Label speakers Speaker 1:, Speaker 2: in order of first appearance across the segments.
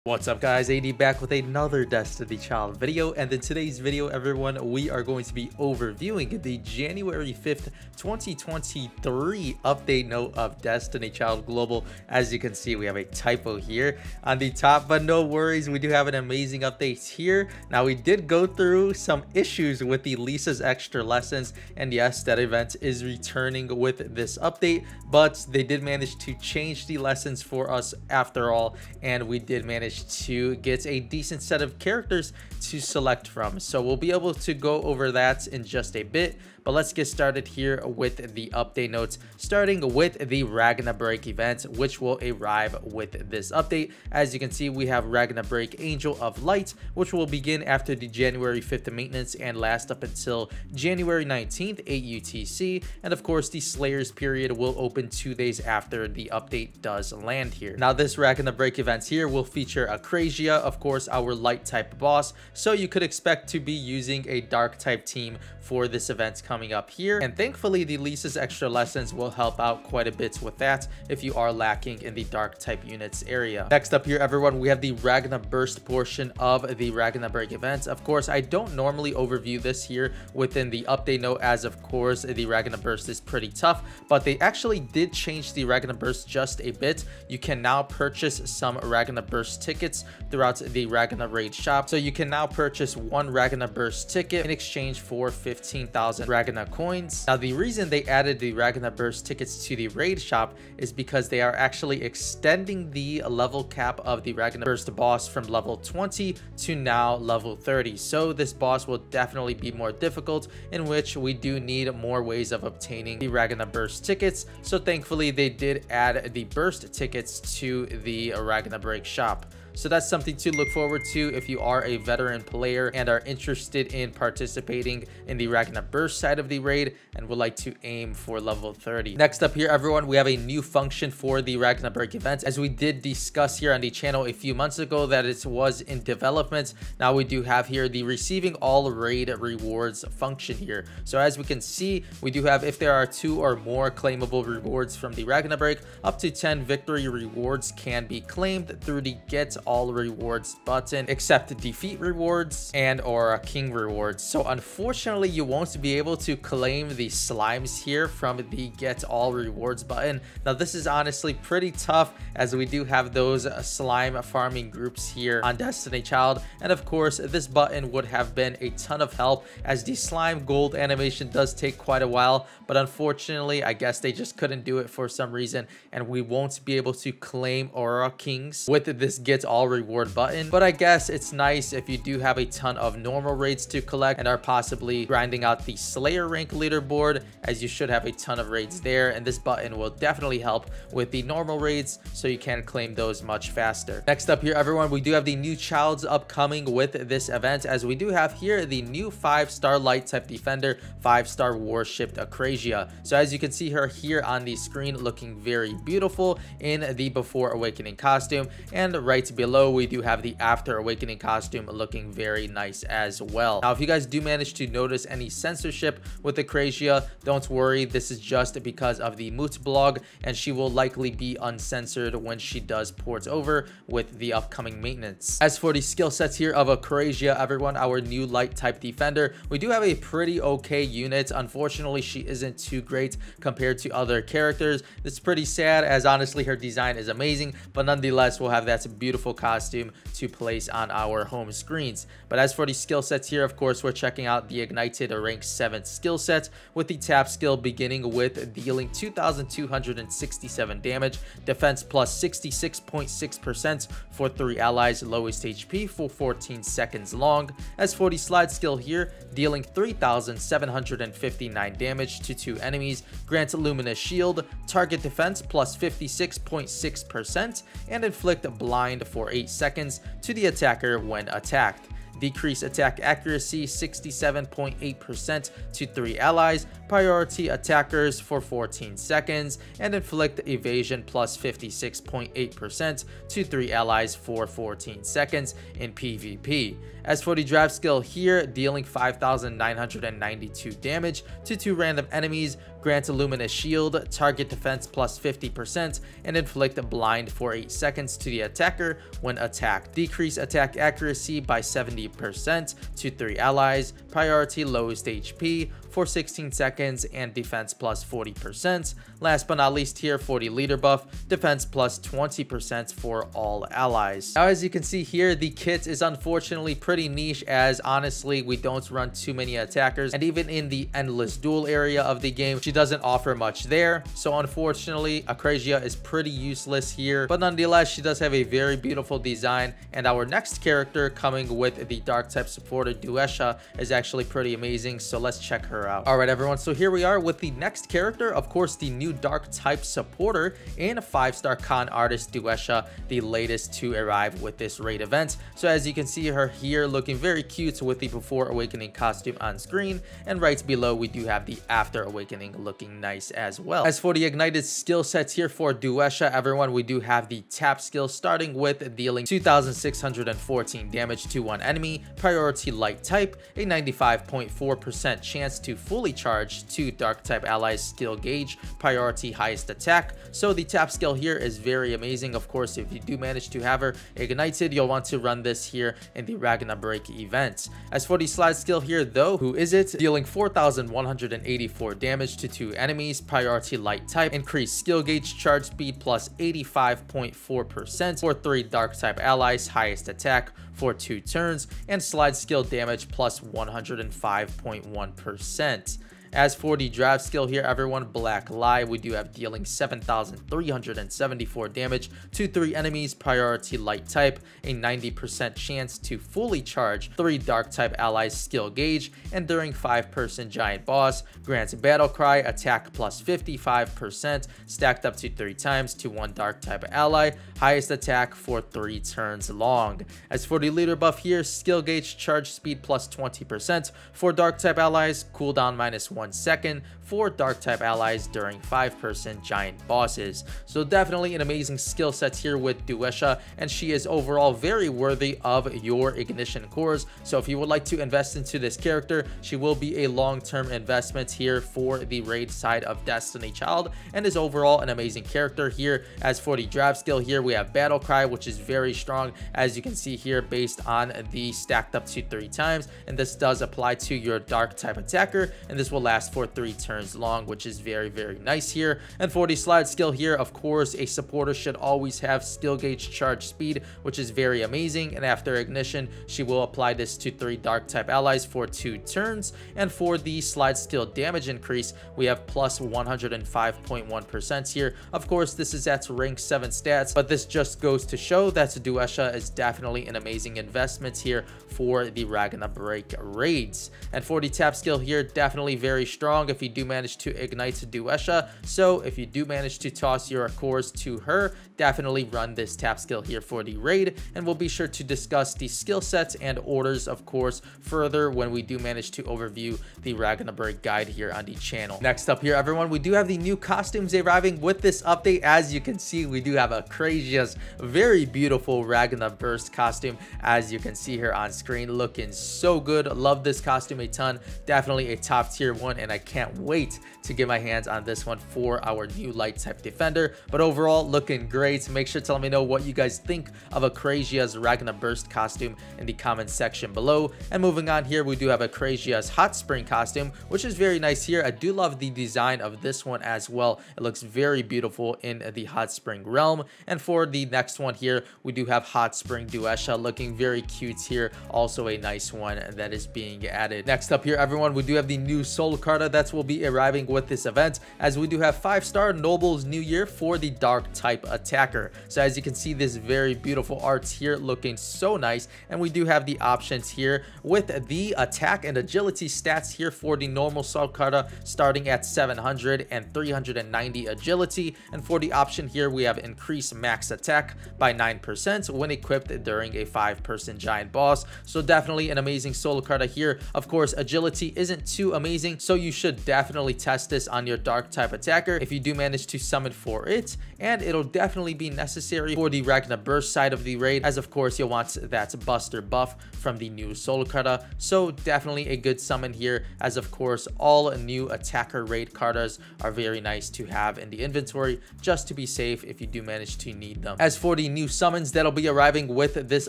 Speaker 1: What's up guys, AD back with another Destiny Child video, and in today's video everyone we are going to be overviewing the January 5th 2023 update note of Destiny Child Global. As you can see, we have a typo here on the top, but no worries, we do have an amazing update here. Now we did go through some issues with the Lisa's extra lessons, and yes, that event is returning with this update, but they did manage to change the lessons for us after all, and we did manage to get a decent set of characters to select from. So we'll be able to go over that in just a bit, but let's get started here with the update notes, starting with the Ragna Break event, which will arrive with this update. As you can see, we have Ragna Break Angel of Light, which will begin after the January 5th maintenance and last up until January 19th AUTC, and of course the Slayers period will open 2 days after the update does land here. Now this Ragna Break event here will feature Akrasia, of course our light type boss, so you could expect to be using a dark type team for this event coming up here, and thankfully the Lisa's extra lessons will help out quite a bit with that if you are lacking in the dark type units area. Next up here everyone, we have the Ragna Burst portion of the Ragna Break event. Of course I don't normally overview this here within the update note, as of course the Ragna Burst is pretty tough, but they actually did change the Ragna Burst just a bit. You can now purchase some Ragna Burst tickets throughout the Ragna Raid shop, so you can now purchase one Ragna Burst ticket in exchange for 15,000 Ragna coins. Now the reason they added the Ragna Burst tickets to the raid shop is because they are actually extending the level cap of the Ragna Burst boss from level 20 to now level 30. So this boss will definitely be more difficult, in which we do need more ways of obtaining the Ragna Burst tickets. So thankfully they did add the burst tickets to the Ragna Break shop. So that's something to look forward to if you are a veteran player and are interested in participating in the Ragna Burst side of the raid and would like to aim for level 30. Next up here everyone, we have a new function for the Ragna Break event. As we did discuss here on the channel a few months ago that it was in development, now we do have here the receiving all raid rewards function here. So as we can see, we do have, if there are 2 or more claimable rewards from the Ragna Break, up to 10 victory rewards can be claimed through the get all rewards button, except defeat rewards and or king rewards. So unfortunately you won't be able to claim the slimes here from the get all rewards button. Now this is honestly pretty tough, as we do have those slime farming groups here on Destiny Child, and of course this button would have been a ton of help, as the slime gold animation does take quite a while, but unfortunately I guess they just couldn't do it for some reason, and we won't be able to claim aura kings with this get all reward button. But I guess it's nice if you do have a ton of normal raids to collect and are possibly grinding out the Slayer rank leaderboard, as you should have a ton of raids there, and this button will definitely help with the normal raids so you can claim those much faster. Next up here everyone, we do have the new childs upcoming with this event, as we do have here the new 5-star light type defender, 5-star warship Akrasia. So as you can see her here on the screen, looking very beautiful in the Before Awakening costume, and right below we do have the After Awakening costume looking very nice as well. Now if you guys do manage to notice any censorship with Akrasia, don't worry, this is just because of the Moot blog, and she will likely be uncensored when she does port over with the upcoming maintenance. As for the skill sets here of Akrasia everyone, our new light type defender, we do have a pretty okay unit. Unfortunately she isn't too great compared to other characters. It's pretty sad, as honestly her design is amazing, but nonetheless we'll have that beautiful costume to place on our home screens. But as for the skill sets here, of course we're checking out the ignited rank 7 skill set, with the tap skill beginning with dealing 2,267 damage, defense plus 66.6% for 3 allies, lowest HP for 14 seconds long. As for the slide skill here, dealing 3,759 damage to 2 enemies, grant luminous shield, target defense plus 56.6%, and inflict blind for 8 seconds to the attacker when attacked. Decrease attack accuracy 67.8% to 3 allies, priority attackers for 14 seconds, and inflict evasion plus 56.8% to 3 allies for 14 seconds in PvP. As for the drive skill here, dealing 5,992 damage to 2 random enemies, grant a luminous shield, target defense plus 50%, and inflict blind for 8 seconds to the attacker when attacked. Decrease attack accuracy by 70% to 3 allies, priority lowest HP for 16 seconds, and defense plus 40%. Last but not least here, for the leader buff, defense plus 20% for all allies. Now, as you can see here, the kit is unfortunately pretty niche, as honestly we don't run too many attackers, and even in the endless duel area of the game, she doesn't offer much there. So unfortunately, Akrasia is pretty useless here, but nonetheless, she does have a very beautiful design, and our next character coming with the dark type supporter Duesha is actually pretty amazing, so let's check her out. All right, everyone, so here we are with the next character, of course, the new dark type supporter and 5-star con artist Duesha, the latest to arrive with this raid event. So as you can see her here, looking very cute with the before awakening costume on screen, and right below we do have the after awakening looking nice as well. As for the ignited skill sets here for Duesha, everyone, we do have the tap skill, starting with dealing 2614 damage to one enemy, priority light type, a 95.4% chance to fully charge 2 dark type allies skill gauge, priority highest attack. So the tap skill here is very amazing. Of course, if you do manage to have her ignited, you'll want to run this here in the Ragna Break event. As for the slide skill here though, who is it? Dealing 4184 damage to 2 enemies, priority light type, increase skill gauge, charge speed plus 85.4% for 3 dark type allies, highest attack for 2 turns, and slide skill damage plus 105.1%. As for the drive skill here, everyone, Black Lie, we do have dealing 7,374 damage to 3 enemies, priority light type, a 90% chance to fully charge 3 dark type allies skill gauge, and during 5-person giant boss, grants battle cry, attack plus 55%, stacked up to 3 times to 1 dark type ally, highest attack for 3 turns long. As for the leader buff here, skill gauge, charge speed plus 20% for dark type allies, cooldown minus 1 second for dark type allies during 5-person giant bosses. So definitely an amazing skill set here with Duesha, and she is overall very worthy of your ignition cores. So if you would like to invest into this character, she will be a long-term investment here for the raid side of Destiny Child, and is overall an amazing character here. As for the drive skill here, we have battle cry, which is very strong, as you can see here, based on the stacked up to 3 times, and this does apply to your dark type attacker, and this will last for 3 turns long, which is very nice here. And for the slide skill here, of course, a supporter should always have skill gauge charge speed, which is very amazing, and after ignition she will apply this to 3 dark type allies for 2 turns. And for the slide skill damage increase, we have plus 105.1% here. Of course, this is at rank 7 stats, but this just goes to show that Duesha is definitely an amazing investment here for the Ragna Break raids. And for the tap skill here, definitely very strong if you do manage to ignite Duesha. So if you do manage to toss your cores to her, definitely run this tap skill here for the raid, and we'll be sure to discuss the skill sets and orders, of course, further when we do manage to overview the Ragna Break guide here on the channel. Next up here, everyone, we do have the new costumes arriving with this update. As you can see, we do have Akrasia's very beautiful Ragna Burst costume, as you can see here on screen, looking so good. Love this costume a ton, definitely a top tier one, and I can't wait to get my hands on this one for our new light type defender. But overall, looking great. Make sure to let me know what you guys think of Akrasia's Ragna Burst costume in the comment section below. And moving on here, we do have Akrasia's Hot Spring costume, which is very nice here. I do love the design of this one as well. It looks very beautiful in the Hot Spring realm. And for the next one here, we do have Hot Spring Duesha, looking very cute here. Also a nice one that is being added. Next up here, everyone, we do have the new Soul Carta that will be arriving with this event, as we do have 5-star Noble's New Year for the dark type attacker. So as you can see, this very beautiful arts here, looking so nice. And we do have the options here with the attack and agility stats here for the normal Soul Carta, starting at 700 and 390 agility. And for the option here, we have increase max attack by 9% when equipped during a 5-person giant boss. So definitely an amazing Soul Carta here. Of course, agility isn't too amazing, so so you should definitely test this on your dark type attacker if you do manage to summon for it, and it'll definitely be necessary for the Ragna Burst side of the raid, as of course you'll want that Buster buff from the new Soul Kata. So definitely a good summon here, as of course all new attacker raid cartas are very nice to have in the inventory just to be safe if you do manage to need them. As for the new summons that'll be arriving with this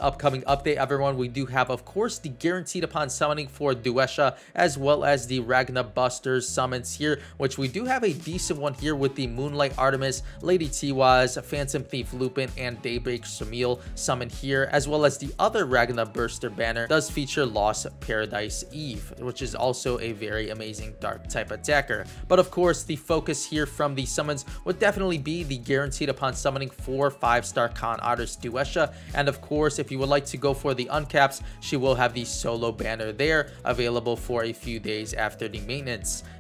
Speaker 1: upcoming update, everyone, we do have of course the guaranteed upon summoning for Duesha, as well as the Ragna Busters summons here, which we do have a decent one here with the Moonlight Artemis, Lady Tiwaz, Phantom Thief Lupin, and Daybreak Shamil summon here, as well as the other Ragna Burster banner does feature Lost Paradise Eve, which is also a very amazing dark type attacker. But of course the focus here from the summons would definitely be the guaranteed upon summoning for 5-star Khan Otters Duesha, and of course if you would like to go for the uncaps, she will have the solo banner there available for a few days after the maintenance.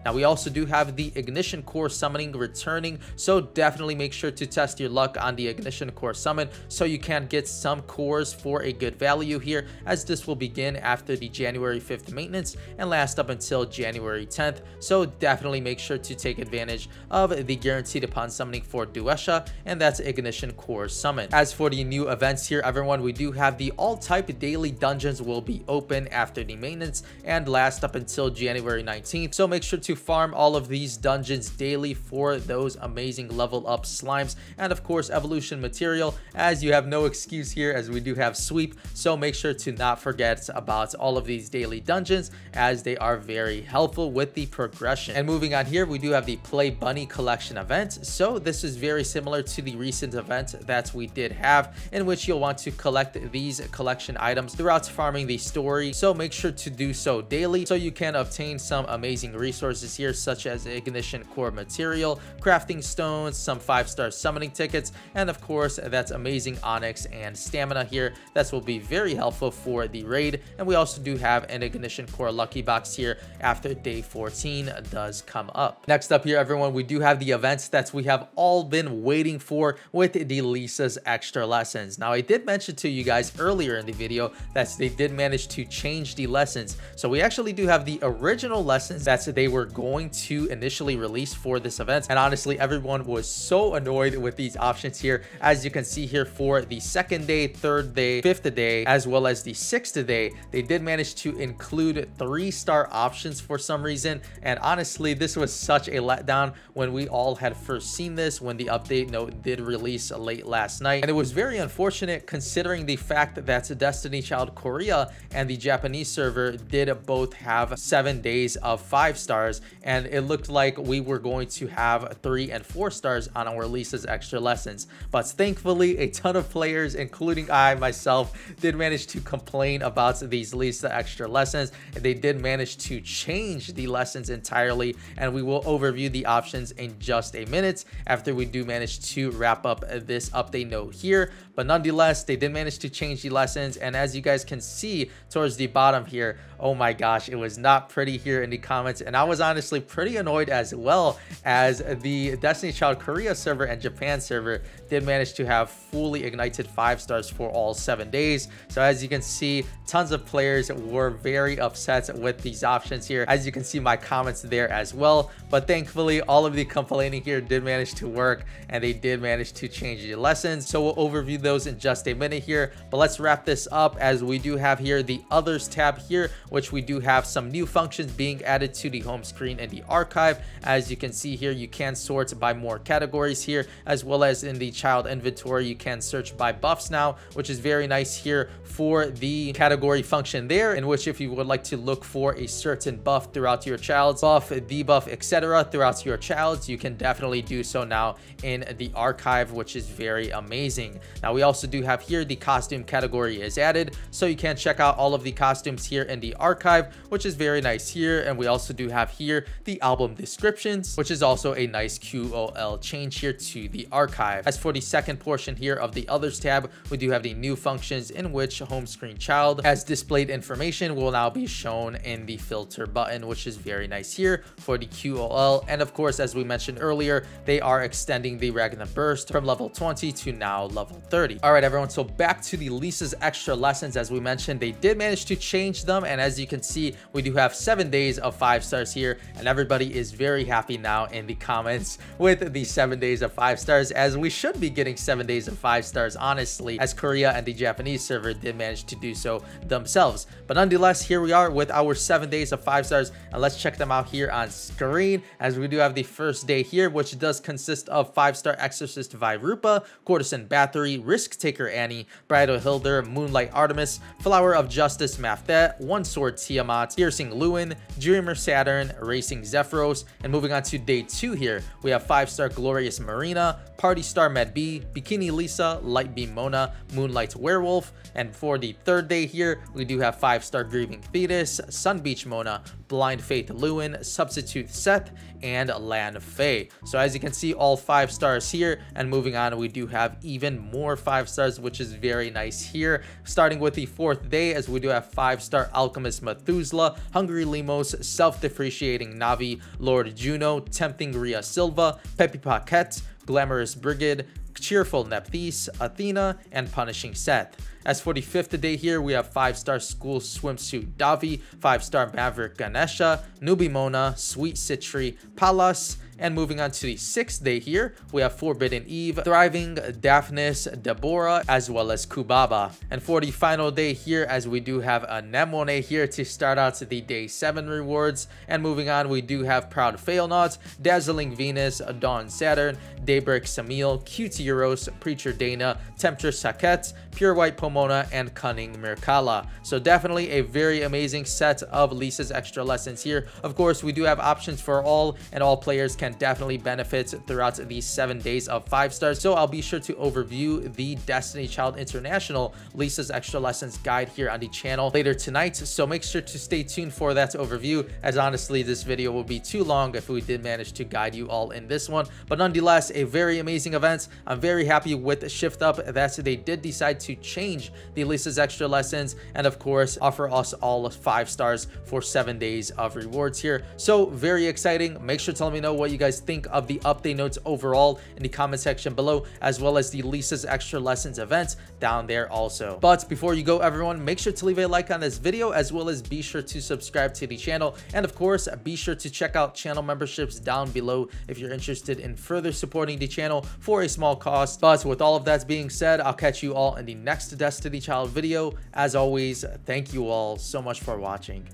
Speaker 1: Now we also do have the Ignition Core summoning returning, so definitely make sure to test your luck on the Ignition Core summon so you can get some cores for a good value here, as this will begin after the January 5th maintenance and last up until January 10th. So definitely make sure to take advantage of the guaranteed upon summoning for Duesha, and that's Ignition Core summon. As for the new events here, everyone, we do have the all type daily dungeons will be open after the maintenance and last up until January 19th. So make sure to farm all of these dungeons daily for those amazing level up slimes and of course evolution material, as you have no excuse here as we do have sweep. So make sure to not forget about all of these daily dungeons, as they are very helpful with the progression. And moving on here, we do have the Play Bunny collection event. So this is very similar to the recent event that we did have, in which you'll want to collect these collection items throughout farming the story. So make sure to do so daily so you can obtain some amazing resources here, such as Ignition Core material, crafting stones, some 5-star summoning tickets, and of course that's amazing onyx and stamina here. That will be very helpful for the raid. And we also do have an Ignition Core lucky box here after day 14 does come up. Next up here, everyone, we do have the events that we have all been waiting for with the Lisa's extra lessons. Now I did mention to you guys earlier in the video that they did manage to change the lessons. So we actually do have the original lessons that they were going to initially release for this event, and honestly everyone was so annoyed with these options here. As you can see here, for the 2nd day, 3rd day, 5th day, as well as the 6th day, they did manage to include 3-star options for some reason. And honestly, this was such a letdown when we all had first seen this, when the update note did release late last night. And it was very unfortunate considering the fact that Destiny Child Korea and the Japanese server did both have 7 days of 5 stars, and it looked like we were going to have 3 and 4 stars on our Lisa's extra lessons. But thankfully a ton of players, including I myself, did manage to complain about these Lisa extra lessons, and they did manage to change the lessons entirely, and we will overview the options in just a minute after we do manage to wrap up this update note here. But nonetheless, they did manage to change the lessons, and as you guys can see towards the bottom here, oh my gosh, it was not pretty here in the comments, and I was honestly pretty annoyed, as well as the Destiny Child Korea server and Japan server did manage to have fully ignited 5 stars for all 7 days. So as you can see, tons of players were very upset with these options here. As you can see my comments there as well, but thankfully all of the complaining here did manage to work, and they did manage to change the lessons. So we'll overview those in just a minute here, but let's wrap this up, as we do have here the others tab here, which we do have some new functions being added to the home screen in the archive. As you can see here, you can sort by more categories here, as well as in the child inventory you can search by buffs now, which is very nice here for the category function there, in which if you would like to look for a certain buff throughout your child's buff, debuff, etc. throughout your child's, you can definitely do so now in the archive, which is very amazing. Now we also do have here the costume category is added, so you can check out all of the costumes here in the archive, which is very nice here. And we also do have here the album descriptions, which is also a nice QOL change here to the archive. As for the second portion here of the others tab, we do have the new functions, in which home screen child as displayed information will now be shown in the filter button, which is very nice here for the QOL. And of course, as we mentioned earlier, they are extending the Ragna Burst from level 20 to now level 30. 30. All right, everyone, so back to the Lisa's extra lessons. As we mentioned, they did manage to change them, and as you can see, we do have 7 days of 5 stars here, and everybody is very happy now in the comments with the 7 days of 5 stars, as we should be getting 7 days of 5 stars, honestly, as Korea and the Japanese server did manage to do so themselves. But nonetheless, here we are with our 7 days of 5 stars, and let's check them out here on screen, as we do have the first day here, which does consist of 5-star Exorcist Vairupa, Courtesan Bathory, Risk Taker Annie, Bridal Hilder, Moonlight Artemis, Flower of Justice Mafdet, One Sword Tiamat, Piercing Lewin, Dreamer Saturn, Racing Zephyros. And moving on to day 2 here, we have 5-star Glorious Marina, Party Star Med B, Bikini Lisa, Light Beam Mona, Moonlight Werewolf. And for the third day here, we do have 5-star Grieving Fetus, Sun Beach Mona, Blind Faith Lewin, Substitute Seth, and Lan Fei. So as you can see, all 5 stars here. And moving on, we do have even more 5 stars, which is very nice here. Starting with the 4th day, as we do have 5-star Alchemist Methuselah, Hungry Limos, Self-Depreciating Navi, Lord Juno, Tempting Rhea Silva, Pepe Paquette, Glamorous Brigade, Cheerful Nephthys, Athena, and Punishing Seth. As for the 5th day here, we have 5-star School Swimsuit Davi, 5-star Maverick Ganesha, Nubi Mona, Sweet Citri, Palas. And moving on to the 6th day here, we have Forbidden Eve, Thriving, Daphnis, Deborah, as well as Kubaba. And for the final day here, as we do have a Nemone here to start out the day 7 rewards. And moving on, we do have Proud Failnaught, Dazzling Venus, Dawn Saturn, Daybreak Samil, Cutie Euros, Preacher Dana, Tempter Saket, Pure White Pomona, and Cunning Mirkala. So definitely a very amazing set of Lisa's extra lessons here. Of course, we do have options for all, and all players can definitely benefit throughout these 7 days of 5 stars. So I'll be sure to overview the Destiny Child International Lisa's extra lessons guide here on the channel later tonight. So make sure to stay tuned for that overview, as honestly this video will be too long if we did manage to guide you all in this one. But nonetheless, a very amazing event. I'm very happy with Shift Up that they did decide to change the Lisa's extra lessons, and of course offer us all 5 stars for 7 days of rewards here. So very exciting. Make sure to let me know what you guys think of the update notes overall in the comment section below, as well as the Lisa's extra lessons event down there also. But before you go, everyone, make sure to leave a like on this video, as well as be sure to subscribe to the channel, and of course be sure to check out channel memberships down below if you're interested in further supporting the channel for a small cost. But with all of that being said, I'll catch you all in the next Destiny Child video. As always, thank you all so much for watching.